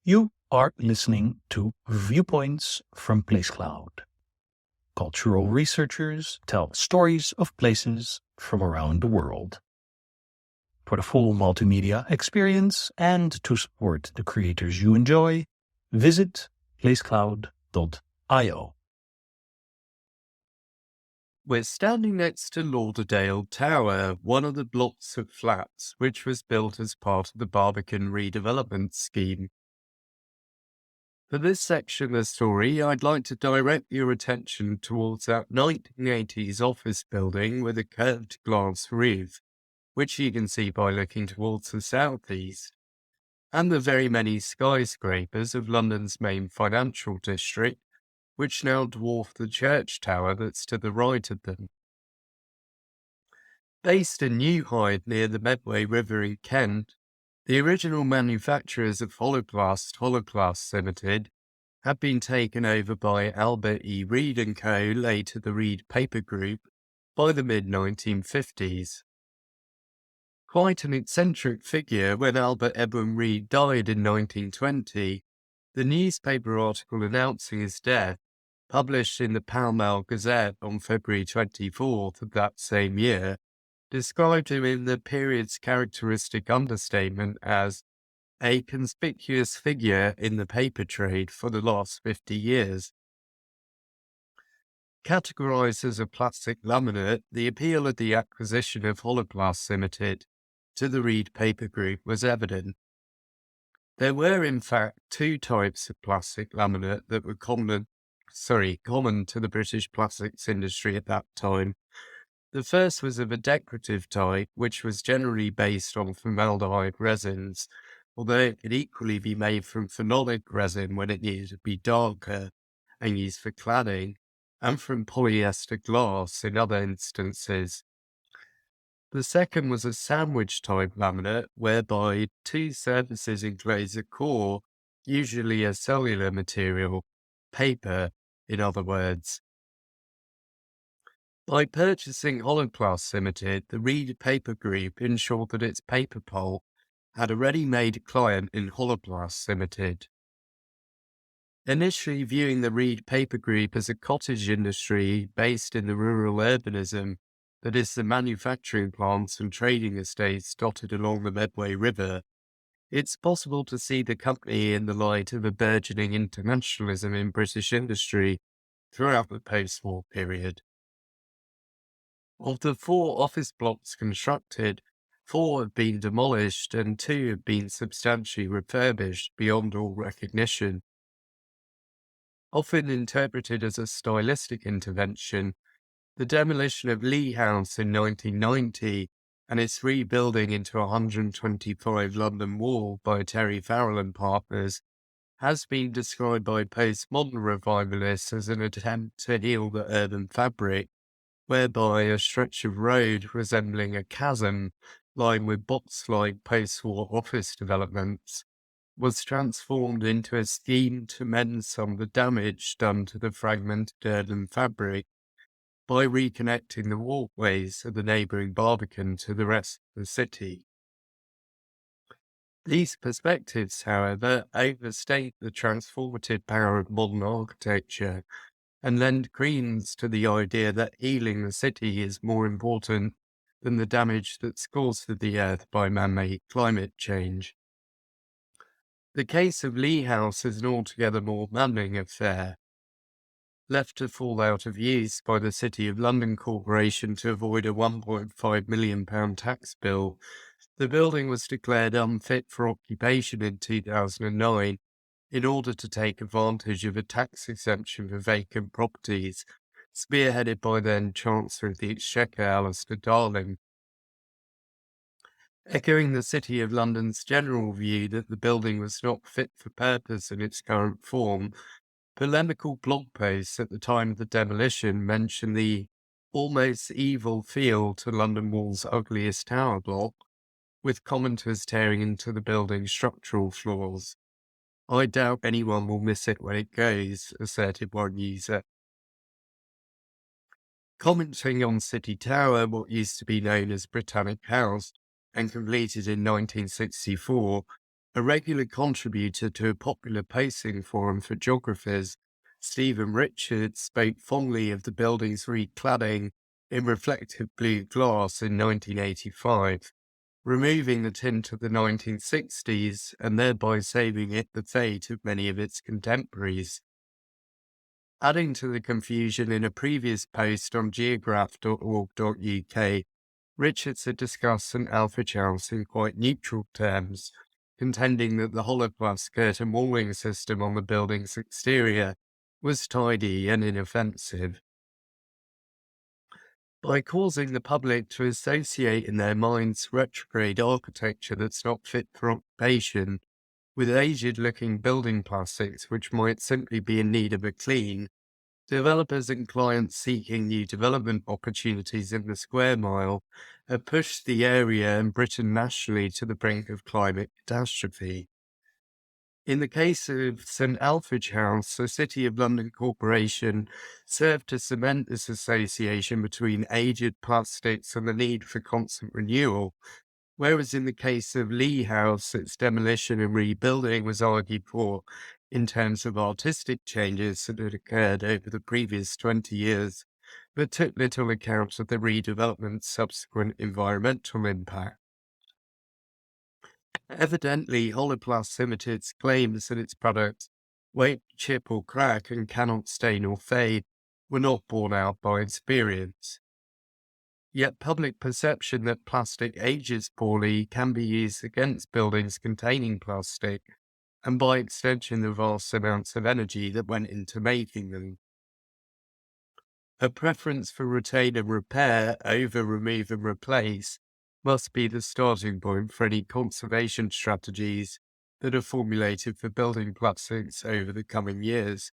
You are listening to Viewpoints from PlaceCloud. Cultural researchers tell stories of places from around the world. For the full multimedia experience and to support the creators you enjoy, visit placecloud.io. We're standing next to Lauderdale Tower, one of the blocks of flats which was built as part of the Barbican Redevelopment Scheme. For this section of the story, I'd like to direct your attention towards that 1980s office building with a curved glass roof, which you can see by looking towards the southeast, and the very many skyscrapers of London's main financial district, which now dwarf the church tower that's to the right of them. Based in New Hyde near the Medway River in Kent, the original manufacturers of Holoplast Limited had been taken over by Albert E. Reed & Co., later the Reed Paper Group, by the mid-1950s. Quite an eccentric figure, when Albert Edwin Reed died in 1920, the newspaper article announcing his death, published in the Pall Mall Gazette on February 24th of that same year, described him in the period's characteristic understatement as a conspicuous figure in the paper trade for the last 50 years. Categorized as a plastic laminate, the appeal of the acquisition of Holoplast Limited to the Reed Paper Group was evident. There were in fact two types of plastic laminate that were common to the British plastics industry at that time. The first was of a decorative type, which was generally based on formaldehyde resins, although it could equally be made from phenolic resin when it needed to be darker and used for cladding, and from polyester glass in other instances. The second was a sandwich-type laminate, whereby two surfaces enclose a core, usually a cellular material, paper, in other words. By purchasing Holoplast Limited, the Reed Paper Group ensured that its paper pulp had a ready-made client in Holoplast Limited. Initially viewing the Reed Paper Group as a cottage industry based in the rural urbanism, that is, the manufacturing plants and trading estates dotted along the Medway River, it's possible to see the company in the light of a burgeoning internationalism in British industry throughout the post-war period. Of the 4 office blocks constructed, 4 have been demolished and 2 have been substantially refurbished beyond all recognition. Often interpreted as a stylistic intervention, the demolition of Lee House in 1990 and its rebuilding into 125 London Wall by Terry Farrell and Partners has been described by postmodern revivalists as an attempt to heal the urban fabric, whereby a stretch of road resembling a chasm lined with box-like post-war office developments was transformed into a scheme to mend some of the damage done to the fragmented urban fabric by reconnecting the walkways of the neighbouring Barbican to the rest of the city. These perspectives, however, overstate the transformative power of modern architecture and lend credence to the idea that healing the city is more important than the damage that's caused to the earth by man-made climate change. The case of Lee House is an altogether more maddening affair. Left to fall out of use by the City of London Corporation to avoid a £1.5 million tax bill, the building was declared unfit for occupation in 2009 in order to take advantage of a tax exemption for vacant properties, spearheaded by then Chancellor of the Exchequer Alistair Darling. Echoing the City of London's general view that the building was not fit for purpose in its current form, polemical blog posts at the time of the demolition mentioned the almost evil feel to London Wall's ugliest tower block, with commenters tearing into the building's structural flaws. "I doubt anyone will miss it when it goes," asserted one user. Commenting on City Tower, what used to be known as Britannic House, and completed in 1964, A regular contributor to a popular posting forum for geographers, Stephen Richards spoke fondly of the building's recladding in reflective blue glass in 1985, removing the tint of the 1960s and thereby saving it the fate of many of its contemporaries. Adding to the confusion in a previous post on geograph.org.uk, Richards had discussed St Alphage House in quite neutral terms, contending that the Holoplast curtain walling system on the building's exterior was tidy and inoffensive. By causing the public to associate in their minds retrograde architecture that's not fit for occupation with aged-looking building plastics which might simply be in need of a clean, developers and clients seeking new development opportunities in the square mile have pushed the area and Britain nationally to the brink of climate catastrophe. In the case of St Alphage House, the City of London Corporation served to cement this association between aged plastics and the need for constant renewal, whereas in the case of Lee House, its demolition and rebuilding was argued for in terms of artistic changes that had occurred over the previous 20 years, but took little account of the redevelopment's subsequent environmental impact. Evidently, Holoplast Limited's claims that its products won't chip or crack and cannot stain or fade were not borne out by experience. Yet public perception that plastic ages poorly can be used against buildings containing plastic, and by extension the vast amounts of energy that went into making them. A preference for retain and repair over remove and replace must be the starting point for any conservation strategies that are formulated for building plastics over the coming years.